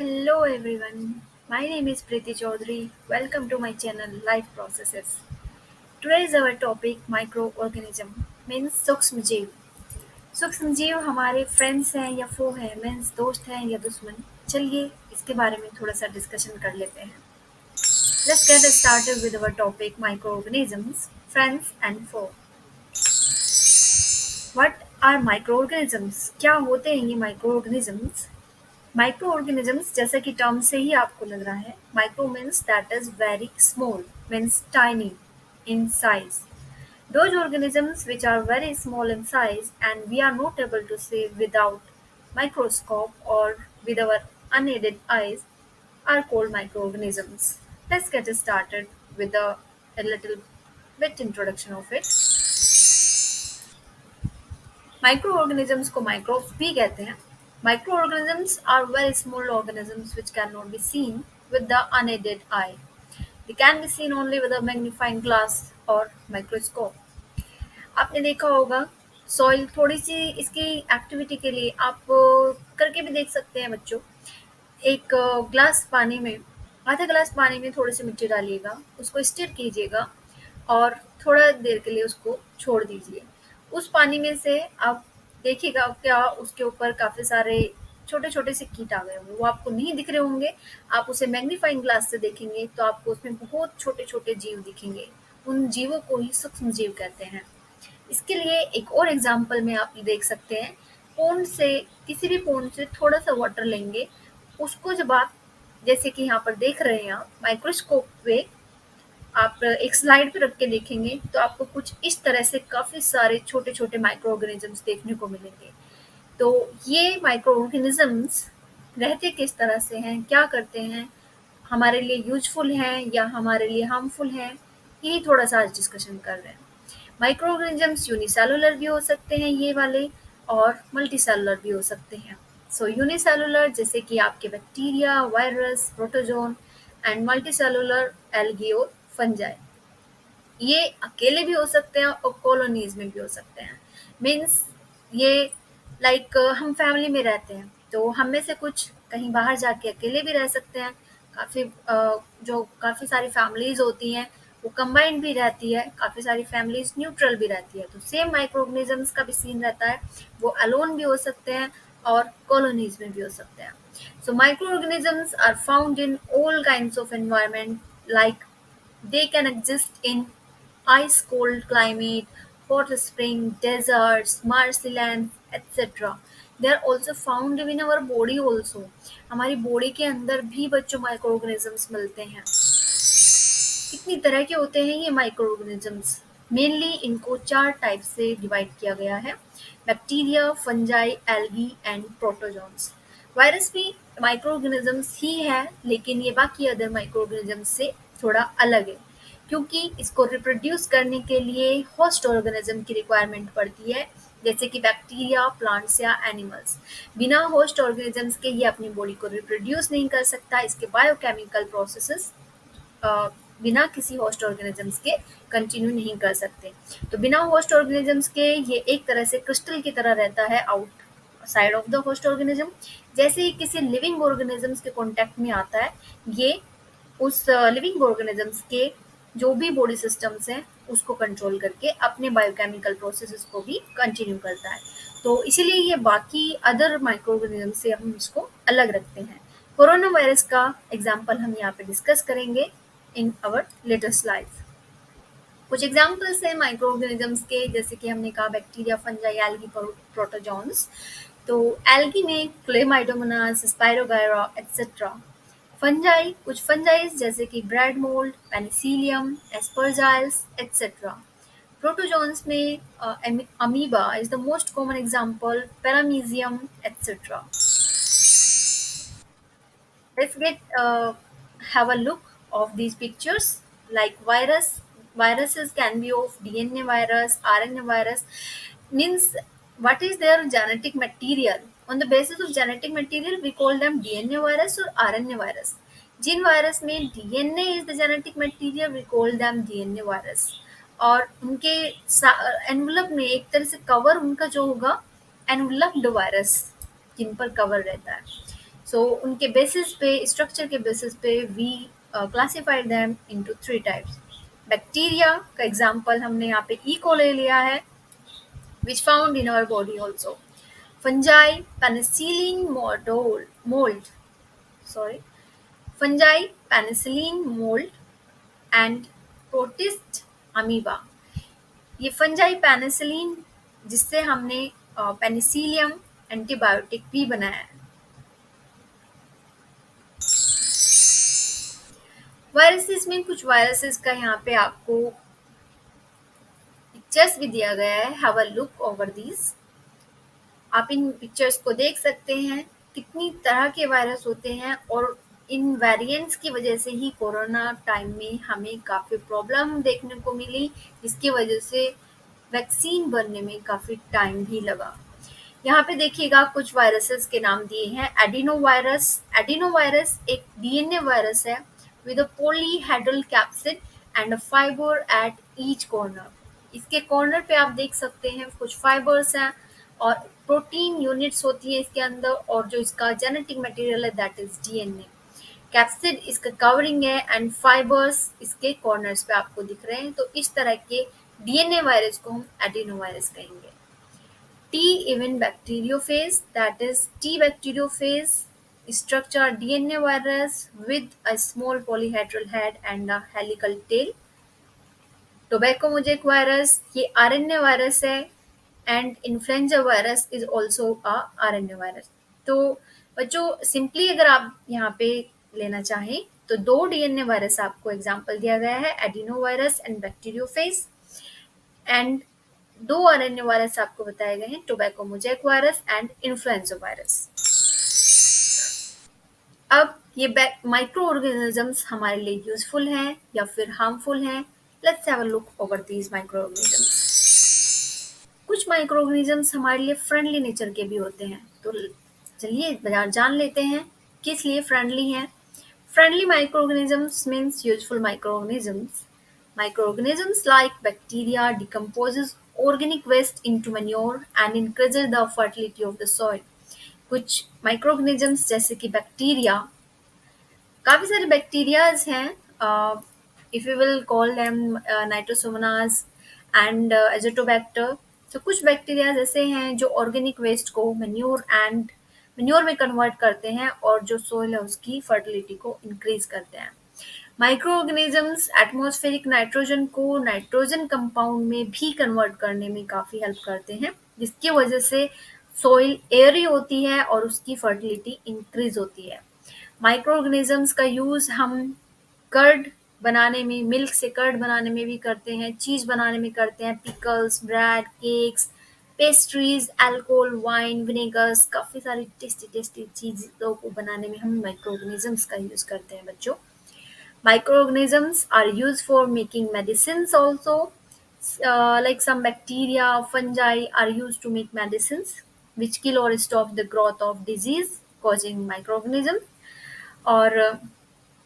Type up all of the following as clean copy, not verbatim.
Hello everyone, my name is Preeti Chaudhary. Welcome to my channel Life Processes. Today is our topic microorganism means सूक्ष्म जीव. सूक्ष्म जीव हमारे friends हैं या फो हैं मीन्स दोस्त हैं या दुश्मन. चलिए इसके बारे में थोड़ा सा डिस्कशन कर लेते हैं. Let's get started with our topic microorganisms, friends and foe. What are microorganisms? क्या होते हैं ये microorganisms? माइक्रोऑर्गेनिजम्स जैसा कि टर्म से ही आपको लग रहा है micro means that is very small means tiny in size. Those organisms which are very small in size and we are not able to see without microscope or with our unaided eyes are called microorganisms. Let's get started with a little bit introduction of it. Microorganisms को microbes भी कहते हैं. Microorganisms are very small organisms which cannot be seen with the unaided eye. They can be seen only with a magnifying glass or microscope. आपने देखा होगा soil थोड़ी सी इसकी activity के लिए आप करके भी देख सकते हैं बच्चों. एक ग्लास पानी में आधा ग्लास पानी में थोड़ी सी मिट्टी डालिएगा, उसको स्टिर कीजिएगा और थोड़ा देर के लिए उसको छोड़ दीजिए. उस पानी में से आप देखिएगा क्या उसके ऊपर काफ़ी सारे छोटे-छोटे से कीट आ गए होंगे. वो आपको नहीं दिख रहे होंगे. आप उसे मैग्नीफाइंग ग्लास से देखेंगे तो आपको उसमें बहुत छोटे-छोटे जीव दिखेंगे. उन जीवों को ही सूक्ष्म जीव कहते हैं. इसके लिए एक और एग्जाम्पल में आप देख सकते हैं. पोंड से किसी भी पोंड से थोड़ा सा वाटर लेंगे. उसको जब आप जैसे कि यहाँ पर देख रहे हैं आप माइक्रोस्कोप पे आप एक स्लाइड पे रख के देखेंगे तो आपको कुछ इस तरह से काफ़ी सारे छोटे-छोटे माइक्रो ऑर्गेनिजम्स देखने को मिलेंगे. तो ये माइक्रो ऑर्गेनिजम्स रहते किस तरह से हैं, क्या करते हैं, हमारे लिए यूजफुल हैं या हमारे लिए हार्मफुल हैं, यही थोड़ा सा आज डिस्कशन कर रहे हैं. माइक्रो ऑर्गेनिजम्स यूनिसेलुलर भी हो सकते हैं ये वाले और मल्टीसेलुलर भी हो सकते हैं. सो यूनिसेलुलर जैसे कि आपके bacteria, virus, protozoan and multicellular algae और फंजाई. ये अकेले भी हो सकते हैं और कॉलोनीज में भी हो सकते हैं. मीन्स ये लाइक हम फैमिली में रहते हैं तो हम में से कुछ कहीं बाहर जाके अकेले भी रह सकते हैं. काफ़ी जो काफ़ी सारी फैमिलीज होती हैं वो कंबाइंड भी रहती है, काफ़ी सारी फैमिलीज न्यूट्रल भी रहती है. तो सेम माइक्रो ऑर्गेनिजम्स का भी सीन रहता है. वो अलोन भी हो सकते हैं और कॉलोनीज में भी हो सकते हैं. So microorganisms are found in all kinds of environment, like they can exist in ice cold climate, hot spring, deserts, marshlands, etc. They are also found in our body also. हमारी body के अंदर भी बच्चों micro organisms मिलते हैं. कितनी तरह के होते हैं ये माइक्रो ऑर्गेनिजम्स. मेनली इनको 4 टाइप से डिवाइड किया गया है. Bacteria, fungi, algae and protozoans. Virus भी माइक्रो ऑर्गेनिजम्स ही है लेकिन ये बाकी अदर माइक्रो ऑर्गेनिजम्स से थोड़ा अलग है क्योंकि इसको रिप्रोड्यूस करने के लिए होस्ट ऑर्गेनिज्म की रिक्वायरमेंट पड़ती है जैसे कि बैक्टीरिया, प्लांट्स या एनिमल्स. बिना होस्ट ऑर्गेनिजम्स के ये अपनी बॉडी को रिप्रोड्यूस नहीं कर सकता. इसके बायोकेमिकल प्रोसेसेस बिना किसी होस्ट ऑर्गेनिजम्स के कंटिन्यू नहीं कर सकते. तो बिना होस्ट ऑर्गेनिजम्स के ये एक तरह से क्रिस्टल की तरह रहता है out side of the host organism. जैसे ही किसी लिविंग ऑर्गेनिजम्स के कांटेक्ट में आता है ये उस लिविंग ऑर्गेनिजम्स के जो भी बॉडी सिस्टम्स हैं उसको कंट्रोल करके अपने बायोकेमिकल प्रोसेसेस को भी कंटिन्यू करता है. तो इसीलिए ये बाकी अदर माइक्रो ऑर्गेनिज्म से हम इसको अलग रखते हैं. कोरोना वायरस का एग्जाम्पल हम यहाँ पे डिस्कस करेंगे इन आवर लेटेस्ट स्लाइड्स. कुछ एग्जाम्पल्स हैं माइक्रो ऑर्गेनिजम्स के जैसे कि हमने कहा बैक्टीरिया, फंजाई, एल्गी, प्रोटोजोन्स. तो एल्गी में क्लेमाइडोमोनास, स्पाइरोगायरा एक्सेट्रा. फंजाई कुछ फंजाइज जैसे कि bread mould, penicillium, aspergillus etcetera. Protozoans में amoeba is the most common example, paramecium etcetera. Let's get have a look of these pictures like virus. Viruses can be of DNA virus, RNA virus. Means what is their genetic material? On the basis of genetic material, we call them DNA virus or RNA virus. जिन virus में DNA is the genetic material, we call them DNA virus. और उनके envelope में एक तरह से cover उनका जो होगा एनवलप्ड वायरस जिन पर कवर रहता है. सो उनके बेसिस पे, स्ट्रक्चर के बेसिस पे we classified them into three types. Bacteria का एग्जांपल हमने यहाँ पे ई को ले लिया है, which found in our body also. Fungi, penicillin mold, sorry, fungi, penicillin mold, and protist amoeba. ये फंजाई पेनिसिलिन जिससे हमने पेनिसिलियम एंटीबायोटिक भी बनाया है. वायरसेस में कुछ वायरसेस का यहाँ पे आपको पिक्चर्स भी दिया गया है. Have a look over these. आप इन पिक्चर्स को देख सकते हैं कितनी तरह के वायरस होते हैं, और इन वेरिएंट्स की वजह से ही कोरोना टाइम में हमें काफ़ी प्रॉब्लम देखने को मिली, जिसकी वजह से वैक्सीन बनने में काफ़ी टाइम भी लगा. यहाँ पे देखिएगा कुछ वायरसेस के नाम दिए हैं. एडिनोवायरस. एडिनोवायरस एक डीएनए वायरस है with a polyhedral capsid and a fibre at each corner. इसके कॉर्नर पे आप देख सकते हैं कुछ फाइबर्स हैं और प्रोटीन यूनिट्स होती है इसके अंदर, और जो इसका जेनेटिक मटेरियल है दैट इज डीएनए. कैप्सिड इसका कवरिंग है एंड फाइबर्स इसके कॉर्नर्स पे आपको दिख रहे हैं. तो इस तरह के डीएनए वायरस को हम एडिनोवायरस कहेंगे. T even bacteriophage, that is T bacteriophage structure DNA virus with a small polyhedral head and a helical tail. Tobacco mosaic virus ये RNA वायरस है, and influenza virus is also a RNA virus. तो बच्चों simply अगर आप यहाँ पे लेना चाहें तो दो डीएनए वायरस आपको एग्जाम्पल दिया गया है, adeno virus and bacteriophage, and दो आरएनए वायरस आपको बताए गए हैं, tobacco mosaic virus and influenza virus. अब ये माइक्रो ऑर्गेनिजम्स हमारे लिए यूजफुल हैं या फिर हार्मफुल हैं. Let's have a look over these micro organisms. कुछ माइक्रो ऑर्गेनिजम्स हमारे लिए फ्रेंडली नेचर के भी होते हैं, तो चलिए जान लेते हैं किस लिए फ्रेंडली हैं. Friendly micro organisms means useful micro organisms. Microorganisms like bacteria decomposes organic waste into manure and increases the fertility of the soil. कुछ microorganisms जैसे कि बैक्टीरिया, काफ़ी सारे बैक्टीरियाज हैं. If you will call them Nitrosomonas and Azotobacter. तो कुछ bacterias ऐसे हैं जो ऑर्गेनिक वेस्ट को मैन्योर में कन्वर्ट करते हैं और जो सोइल है उसकी फर्टिलिटी को इंक्रीज करते हैं. माइक्रो ऑर्गेनिजम्स एटमॉस्फेरिक नाइट्रोजन को नाइट्रोजन कंपाउंड में भी कन्वर्ट करने में काफ़ी हेल्प करते हैं, जिसकी वजह से सोइल एयरी होती है और उसकी फर्टिलिटी इंक्रीज होती है. माइक्रो ऑर्गेनिजम्स का यूज़ हम कर्ड बनाने में, मिल्क से कर्ड बनाने में भी करते हैं, चीज़ बनाने में करते हैं, pickles, bread, cakes, pastries, alcohol, wine, vinegars, काफ़ी सारी टेस्टी टेस्टी चीज़ों को बनाने में हम माइक्रो ऑर्गेनिजम्स का यूज़ करते हैं बच्चों. Microorganisms are used for making medicines also. Like some bacteria, fungi are used to make medicines which kill or stop the growth of disease causing microorganisms. और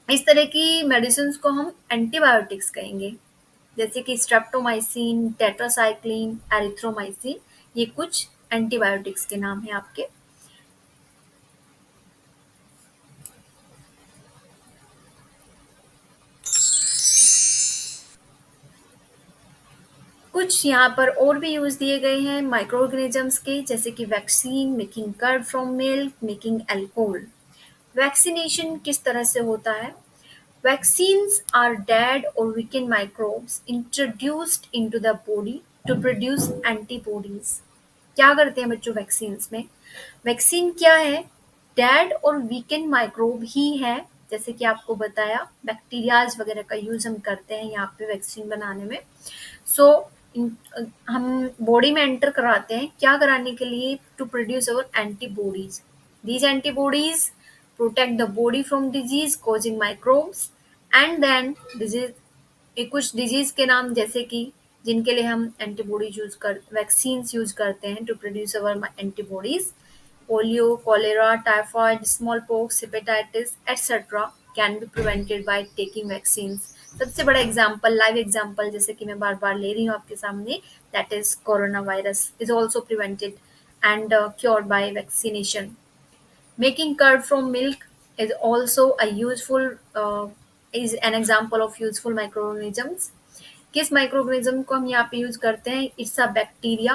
इस तरह की मेडिसिन को हम एंटीबायोटिक्स कहेंगे, जैसे कि स्ट्रेप्टोमाइसिन, टेट्रासाइक्लिन, एरिथ्रोमाइसिन. ये कुछ एंटीबायोटिक्स के नाम हैं आपके. कुछ यहाँ पर और भी यूज दिए गए हैं माइक्रो ऑर्गेनिजम्स के, जैसे कि vaccine, making curd from milk, making alcohol. Vaccination किस तरह से होता है? वैक्सीन्स आर डेड और weakened microbes introduced into the body to produce antibodies. क्या करते हैं बच्चों वैक्सीन्स में? वैक्सीन क्या है? डेड और वीकेंड माइक्रोब ही है, जैसे कि आपको बताया बैक्टीरियाज वगैरह का यूज हम करते हैं यहाँ पे वैक्सीन बनाने में. सो हम बॉडी में एंटर कराते हैं, क्या कराने के लिए? To produce our antibodies. These antibodies protect the body from disease causing microbes and then disease. कुछ डिजीज के नाम जैसे कि जिनके लिए हम एंटीबॉडीज वैक्सीन्स यूज करते हैं to produce our antibodies. Polio, cholera, typhoid, smallpox, hepatitis etcetera can be prevented by taking vaccines. सबसे बड़ा एग्जाम्पल, लाइव एग्जाम्पल जैसे कि मैं बार बार ले रही हूँ आपके सामने, that is corona virus is also prevented and cured by vaccination. Making curd from milk is also a useful is an example of useful microorganisms. किस माइक्रोऑर्गेनिज्म को हम यहाँ पे यूज करते हैं? It's a bacteria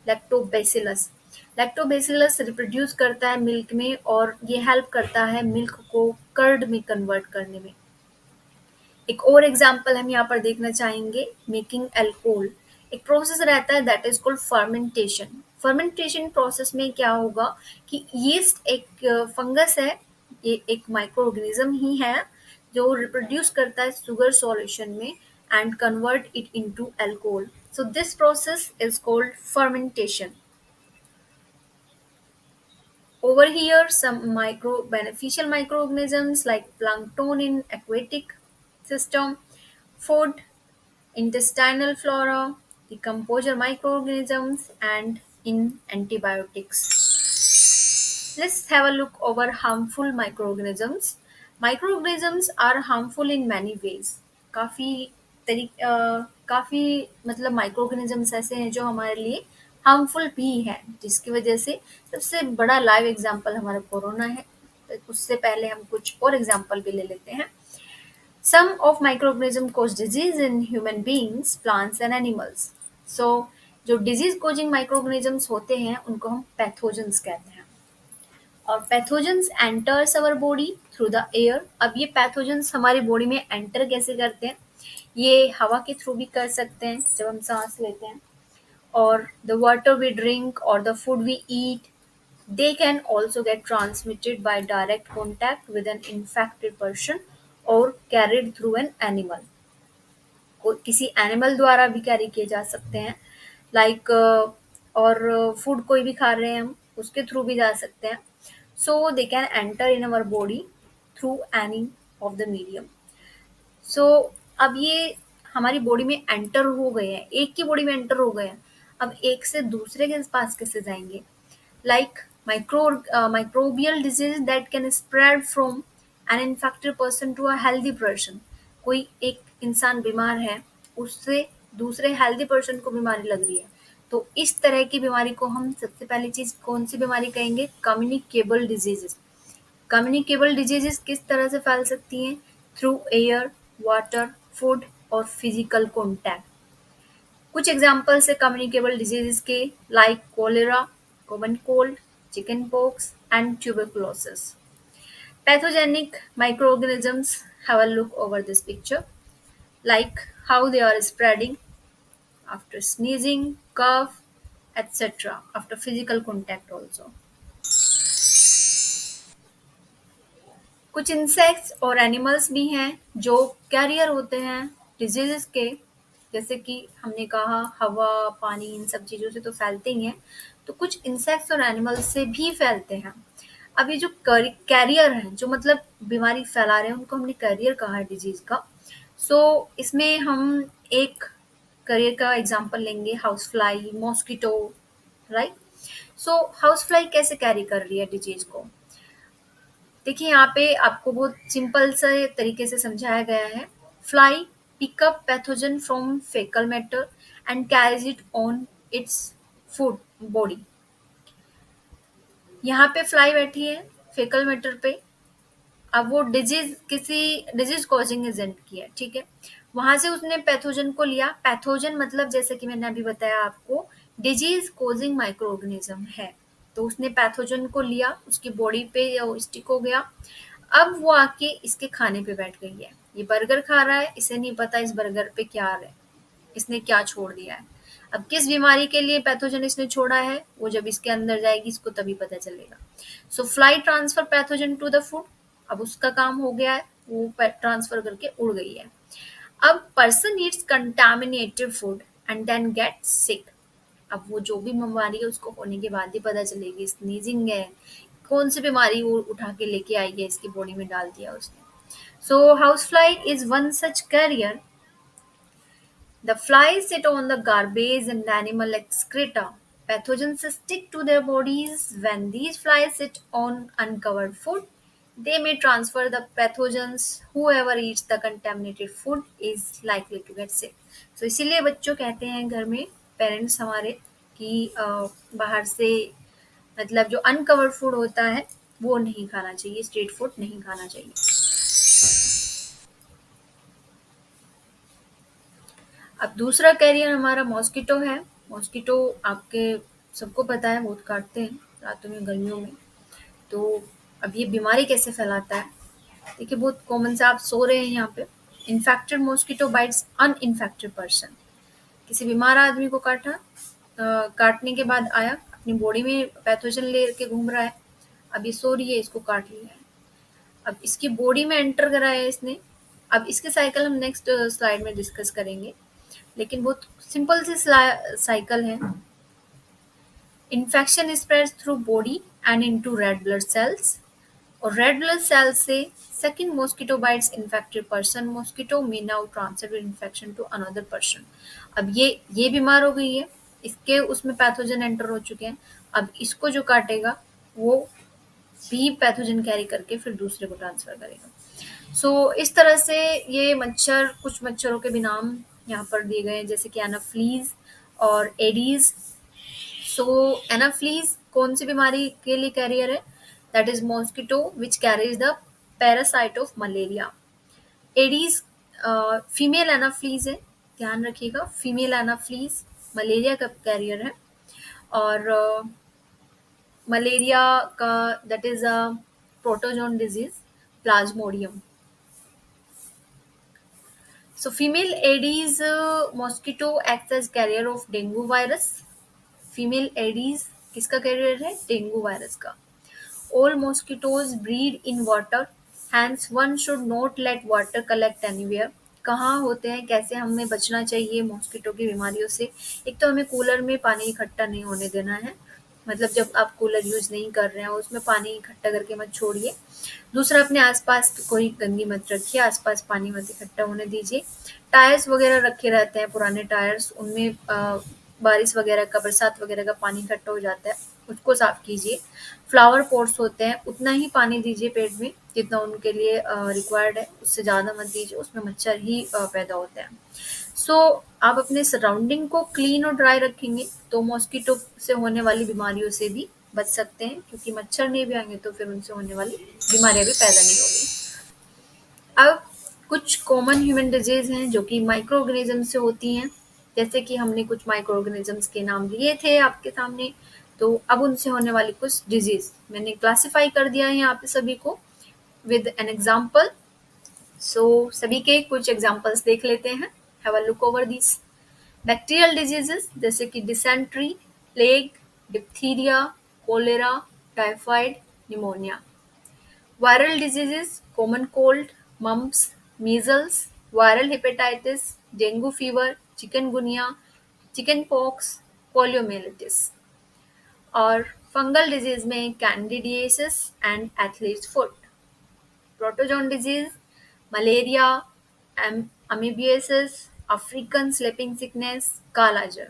lactobacillus. Lactobacillus reproduce करता है milk में और ये हेल्प करता है मिल्क को कर्ड में कन्वर्ट करने में। एक और एग्जाम्पल हम यहाँ पर देखना चाहेंगे, मेकिंग अल्कोहल। एक प्रोसेस रहता है that is called fermentation. Fermentation process में क्या होगा कि यीस्ट एक फंगस है, ये एक माइक्रो ऑर्गेनिज्म ही है जो रिप्रोड्यूस करता है शुगर सॉल्यूशन में and convert it into alcohol. So this process is called fermentation. Over here, some micro beneficial microorganisms like plankton in aquatic system, food, intestinal flora, decomposer microorganisms, and in antibiotics. Let's have a look over harmful microorganisms. Microorganisms are harmful in many ways. काफ़ी काफ़ी मतलब microorganisms ऐसे हैं जो हमारे लिए harmful भी हैं, जिसकी वजह से सबसे बड़ा लाइव एग्जांपल हमारा कोरोना है। उससे पहले हम कुछ और एग्जांपल भी ले लेते हैं। Some of microorganisms cause disease in human beings, plants and animals. So जो डिजीज कोजिंग माइक्रोऑर्गेनिजम्स होते हैं उनको हम पैथोजेंस कहते हैं। और pathogens enters our body through the air. अब ये पैथोजेंस हमारी बॉडी में एंटर कैसे करते हैं? ये हवा के थ्रू भी कर सकते हैं जब हम सांस लेते हैं, और द वाटर वी ड्रिंक और the food we eat, they can also get transmitted by direct contact with an infected person or carried through an animal. किसी एनिमल द्वारा भी कैरी किए जा सकते हैं, लाइक और फूड कोई भी खा रहे हैं हम उसके थ्रू भी जा सकते हैं। So they can enter in our body through any of the medium. So अब ये हमारी बॉडी में एंटर हो गए हैं, एक की बॉडी में एंटर हो गए हैं, अब एक से दूसरे के पास कैसे जाएंगे? Like microbial disease that can spread from an infected person to a healthy person. कोई एक इंसान बीमार है, उससे दूसरे हेल्दी पर्सन को बीमारी लग रही है, तो इस तरह की बीमारी को हम सबसे पहली चीज कौन सी बीमारी कहेंगे? Communicable diseases. कम्युनिकेबल डिजीजेस किस तरह से फैल सकती हैं? थ्रू एयर, वाटर, फूड और फिजिकल कॉन्टैक्ट। कुछ एग्जाम्पल्स है कम्युनिकेबल डिजीजेस के, like cholera, common cold, chickenpox and tuberculosis. Pathogenic microorganisms, have a look over this picture, like how they are spreading after sneezing, cough, etc. after physical contact also. कुछ insects और animals भी हैं जो career होते हैं diseases के, जैसे कि हमने कहा हवा, पानी, इन सब चीज़ों से तो फैलते ही हैं, तो कुछ इंसेक्ट्स और एनिमल्स से भी फैलते हैं। अब ये जो कैरियर हैं, जो मतलब बीमारी फैला रहे हैं, उनको हमने कैरियर कहा है डिजीज का। सो इसमें हम एक कैरियर का एग्जांपल लेंगे, हाउस फ्लाई, मॉस्किटो, राइट। सो हाउस फ्लाई कैसे कैरी कर रही है डिजीज को? देखिए यहाँ पे आपको बहुत सिंपल से तरीके से समझाया गया है। Fly pick up pathogen from faecal matter and carries it on its food body. यहाँ पे फ्लाई बैठी है फेकल मैटर पे, अब वो डिजीज कॉजिंग एजेंट की है, ठीक है। वहां से उसने पैथोजन को लिया। पैथोजन मतलब जैसे कि मैंने अभी बताया आपको, डिजीज कॉजिंग माइक्रो ऑर्गेनिज्म है, तो उसने पैथोजन को लिया, उसकी बॉडी पे स्टिक हो गया। अब वो आके इसके खाने पे बैठ गई है। ये बर्गर खा रहा है, इसे नहीं पता इस बर्गर पे क्या है, इसने क्या छोड़ दिया है। अब किस बीमारी के लिए पैथोजन इसने छोड़ा है, वो जब इसके अंदर जाएगी इसको तभी पता चलेगा। So fly transfer pathogen to the food. अब उसका काम हो गया है, वो ट्रांसफर करके उड़ गई है। अब person eats contaminated food and then get sick. अब वो जो भी बीमारी है उसको होने के बाद ही पता चलेगी, स्नीजिंग है, कौन सी बीमारी वो उठा के लेके आई है, इसकी बॉडी में डाल दिया उसने। So house fly is one such carrier. The flies sit on the garbage and animal excreta. Pathogens stick to their bodies. When these flies sit on uncovered food, they may transfer the pathogens. Whoever eats the contaminated food is likely to get sick. So इसीलिए बच्चों कहते हैं घर में parents हमारे कि बाहर से मतलब जो अनकवर्ड फूड होता है वो नहीं खाना चाहिए, स्ट्रीट फूड नहीं खाना चाहिए। अब दूसरा कैरियर हमारा मॉस्किटो है। मॉस्किटो आपके सबको पता है बहुत काटते हैं रातों में, गर्मियों में। तो अब ये बीमारी कैसे फैलाता है? देखिए बहुत कॉमन सा, आप सो रहे हैं यहाँ पे, infected mosquito bytes uninfected person. किसी बीमार आदमी को काटा, काटने के बाद आया, अपनी बॉडी में पैथोजन लेके घूम रहा है, अब ये सो रही है, इसको काट लिया है, अब इसकी बॉडी में एंटर करा है इसने। अब इसके साइकिल हम नेक्स्ट स्लाइड में डिस्कस करेंगे, लेकिन बहुत सिंपल सी साइकिल है। Infection spreads through body and into red blood cells, और रेड ब्लड सेल से second mosquito bites infected person, mosquito may now transfer infection to another person. अब ये बीमार हो गई है, इसके उसमें पैथोजन एंटर हो चुके हैं, अब इसको जो काटेगा वो भी पैथोजन कैरी करके फिर दूसरे को ट्रांसफर करेगा। सो इस तरह से ये मच्छर, कुछ मच्छरों के भी नाम यहाँ पर दिए गए हैं, जैसे कि एनाफ्लीज और एडीज। सो एनाफ्लीज कौन सी बीमारी के लिए कैरियर है? That is mosquito which carries the parasite of malaria. Aedes female Anopheles है, ध्यान रखिएगा, फीमेल एनाफ्लीज मलेरिया का कैरियर है। और मलेरिया का that is a protozoan disease, plasmodium. So female Aedes mosquito acts as carrier of dengue virus. Female Aedes किसका carrier है? Dengue virus का। All mosquitoes breed in water, hence one should not let water collect anywhere. कहाँ होते हैं, कैसे हमें बचना चाहिए मॉस्किटो की बीमारियों से? एक तो हमें कूलर में पानी इकट्ठा नहीं होने देना है, मतलब जब आप कूलर यूज नहीं कर रहे हैं उसमें पानी इकट्ठा करके मत छोड़िए। दूसरा, अपने आसपास कोई गंदगी मत रखिए, आसपास पानी मत इकट्ठा होने दीजिए। टायर्स वगैरह रखे रहते हैं, पुराने टायर्स, उनमें बारिश वगैरह का, बरसात वगैरह का पानी इकट्ठा हो जाता है, उसको साफ कीजिए। फ्लावर पॉट्स होते हैं, उतना ही पानी दीजिए पेड़ में जितना उनके लिए रिक्वायर्ड है, उससे ज़्यादा मत दीजिए, उसमें मच्छर ही पैदा होते हैं। सो आप अपने सराउंडिंग को क्लीन और ड्राई रखेंगे तो मॉस्किटो से होने वाली बीमारियों से भी बच सकते हैं, क्योंकि मच्छर नहीं भी आएंगे तो फिर उनसे होने वाली बीमारियां भी पैदा नहीं होगी। अब कुछ कॉमन ह्यूमन डिजीज हैं जो कि माइक्रो ऑर्गेनिज्म से होती हैं, जैसे कि हमने कुछ माइक्रो ऑर्गेनिजम्स के नाम लिए थे आपके सामने, तो अब उनसे होने वाली कुछ डिजीज मैंने क्लासिफाई कर दिया है यहाँ पे सभी को विद एन एग्जाम्पल। सो सभी के कुछ एग्जाम्पल्स देख लेते हैं, have a look over this. Bacterial diseases जैसे कि dysentery, plague, diphtheria, cholera, typhoid, pneumonia. Viral diseases common cold, mumps, measles, viral hepatitis, dengue fever, chikungunya, chicken pox, poliomyelitis. और fungal disease में candidiasis and athlete's foot. Protozoan disease malaria, amoebiasis, African sleeping sickness, kala-azar.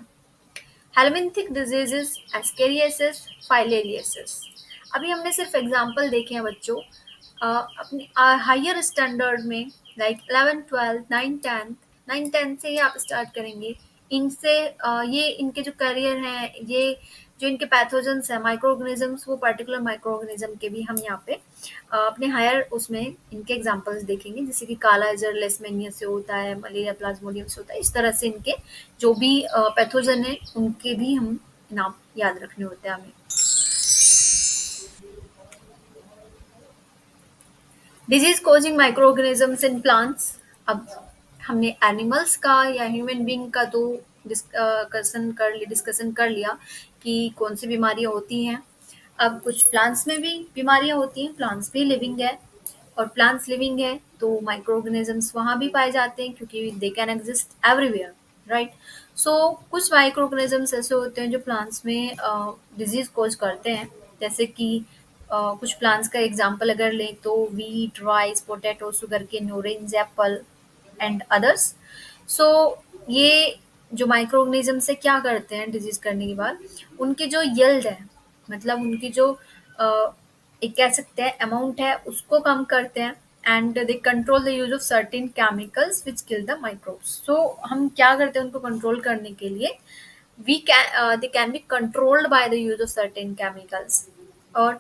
Helminthic diseases ascariasis, filariasis. अभी हमने सिर्फ example देखे हैं बच्चों, अपने higher standard में लाइक 11 12 9 10, 9 10 से ही आप स्टार्ट करेंगे। इनसे ये इनके जो करियर हैं, ये जो इनके पैथोजेंस हैं, माइक्रो ऑर्गेनिजम्स, वो पर्टिकुलर माइक्रो ऑर्गेनिज्म के भी हम यहाँ पे अपने हायर उसमें इनके एग्जांपल्स देखेंगे, जैसे कि कालाजार लेशमैनिया से होता है, मलेरिया प्लाज्मोडियम से होता है। इस तरह से इनके जो भी पैथोजन है उनके भी हम नाम याद रखने होते हैं हमें। Disease causing micro organisms in plants. अब हमने एनिमल्स का या ह्यूमन बींग का तो डिस्कशन कर लिया कि कौन सी बीमारियां होती हैं। अब कुछ प्लांट्स में भी बीमारियां होती हैं, प्लांट्स भी लिविंग है, और प्लांट्स लिविंग है तो माइक्रो ऑर्गेनिजम्स वहाँ भी पाए जाते हैं, क्योंकि they can exist everywhere, right. So कुछ माइक्रो ऑर्गेनिजम्स ऐसे होते हैं जो प्लांट्स में डिजीज कॉज करते हैं, जैसे कि कुछ प्लांट्स का एग्जांपल अगर लें तो wheat, rice, potato, sugar cane, orange, apple and others. So ये जो माइक्रो ऑर्गेनिज्म से क्या करते हैं डिजीज करने के बाद, उनकी जो यील्ड है, मतलब उनकी जो एक कह सकते हैं अमाउंट है, उसको कम करते हैं, and they control the use of certain chemicals which kill the microbes. So हम क्या करते हैं उनको कंट्रोल करने के लिए, they can be controlled by the use of certain chemicals। और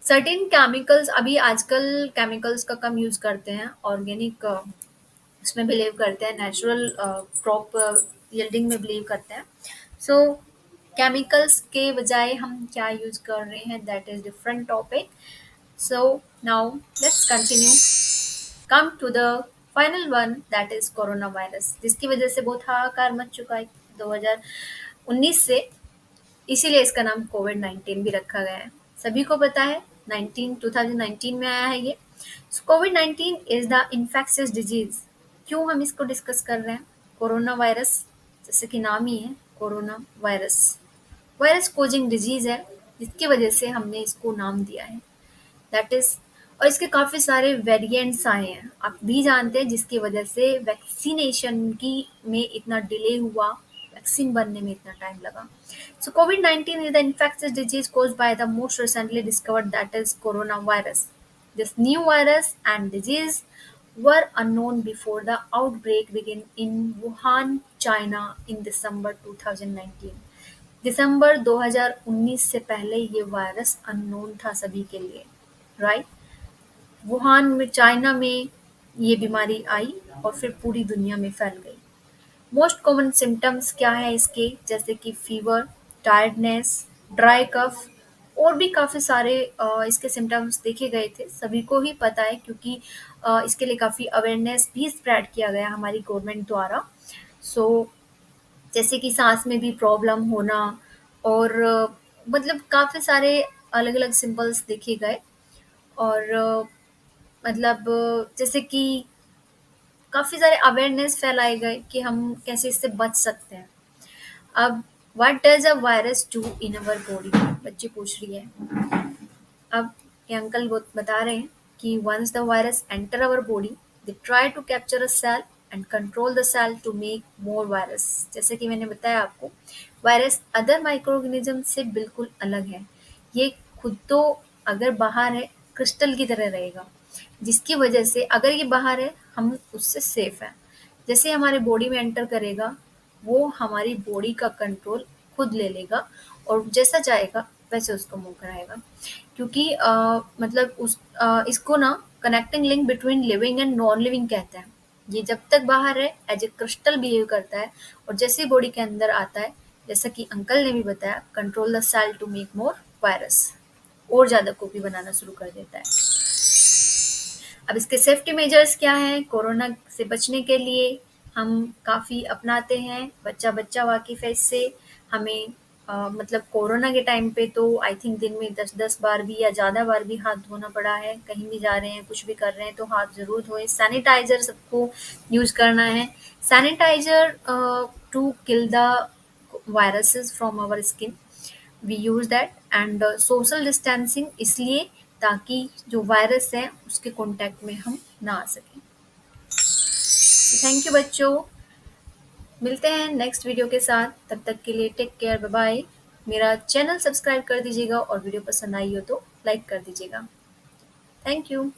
सर्टेन केमिकल्स, अभी आजकल केमिकल्स का कम यूज़ करते हैं, ऑर्गेनिक उसमें बिलीव करते हैं, नेचुरल क्रॉप यील्डिंग में बिलीव करते हैं। सो केमिकल्स के बजाय हम क्या यूज़ कर रहे हैं, that is different topic. So now let's continue, come to the final one, that is coronavirus, जिसकी वजह से बहुत हाहाकार मच चुका है 2019 से, इसीलिए इसका नाम कोविड-19 भी रखा गया है। सभी को पता है 2019 में आया है ये। कोविड-19 इज़ द इन्फेक्शियस डिजीज़। क्यों हम इसको डिस्कस कर रहे हैं? कोरोना वायरस, जैसे कि नाम ही है corona virus, virus causing disease है, जिसकी वजह से हमने इसको नाम दिया है, दैट इज़। और इसके काफ़ी सारे वेरिएंट्स आए हैं, आप भी जानते हैं, जिसकी वजह से वैक्सीनेशन की में इतना डिले हुआ, वैक्सीन बनने में इतना टाइम लगा। So COVID-19 is the infectious disease caused by the most recently discovered, that is coronavirus. This new virus and disease were unknown before the outbreak began in Wuhan, China in December 2019. दिसंबर 2019 से पहले ये virus unknown था सभी के लिए, right. Wuhan में, China में ये बीमारी आई और फिर पूरी दुनिया में फैल गई। मोस्ट कॉमन सिम्टम्स क्या है इसके, जैसे कि फीवर, टायर्डनेस, ड्राई कफ, और भी काफ़ी सारे इसके सिम्टम्स देखे गए थे, सभी को ही पता है, क्योंकि इसके लिए काफ़ी अवेयरनेस भी स्प्रेड किया गया हमारी गवर्नमेंट द्वारा। सो जैसे कि सांस में भी प्रॉब्लम होना, और मतलब काफ़ी सारे अलग अलग सिम्पल्स देखे गए, और मतलब जैसे कि काफ़ी सारे अवेयरनेस फैलाए गए कि हम कैसे इससे बच सकते हैं। अब what does a virus do in our body, बच्ची पूछ रही है। अब ये अंकल बता रहे हैं कि once the virus enter our body, they try to capture a cell and control the cell to make more virus. जैसे कि मैंने बताया आपको, वायरस अदर माइक्रो ऑर्गेनिज्म से बिल्कुल अलग है। ये खुद तो अगर बाहर है क्रिस्टल की तरह रहेगा, जिसकी वजह से अगर ये बाहर है हम उससे सेफ हैं। जैसे हमारे बॉडी में एंटर करेगा, वो हमारी बॉडी का कंट्रोल खुद ले लेगा और जैसा चाहेगा वैसे उसको मूव कराएगा। क्योंकि मतलब इसको ना connecting link between living and non living कहते हैं। ये जब तक बाहर है एज ए क्रिस्टल बिहेव करता है, और जैसे ही बॉडी के अंदर आता है, जैसा कि अंकल ने भी बताया, control the cell to make more virus, और ज़्यादा कॉपी बनाना शुरू कर देता है। अब इसके सेफ्टी मेजर्स क्या हैं? कोरोना से बचने के लिए हम काफ़ी अपनाते हैं, बच्चा बच्चा वाकिफ़ है इससे। हमें मतलब कोरोना के टाइम पे तो आई थिंक दिन में 10-10 बार भी या ज़्यादा बार भी हाथ धोना पड़ा है। कहीं भी जा रहे हैं, कुछ भी कर रहे हैं तो हाथ ज़रूर धोएं। सैनिटाइज़र सबको यूज़ करना है। Sanitizer to kill the viruses from our skin, we use that. And social distancing इसलिए ताकि जो वायरस है उसके कांटेक्ट में हम ना आ सकें। थैंक यू बच्चों, मिलते हैं नेक्स्ट वीडियो के साथ, तब तक के लिए टेक केयर, बाय बाय। मेरा चैनल सब्सक्राइब कर दीजिएगा और वीडियो पसंद आई हो तो लाइक कर दीजिएगा। Thank you.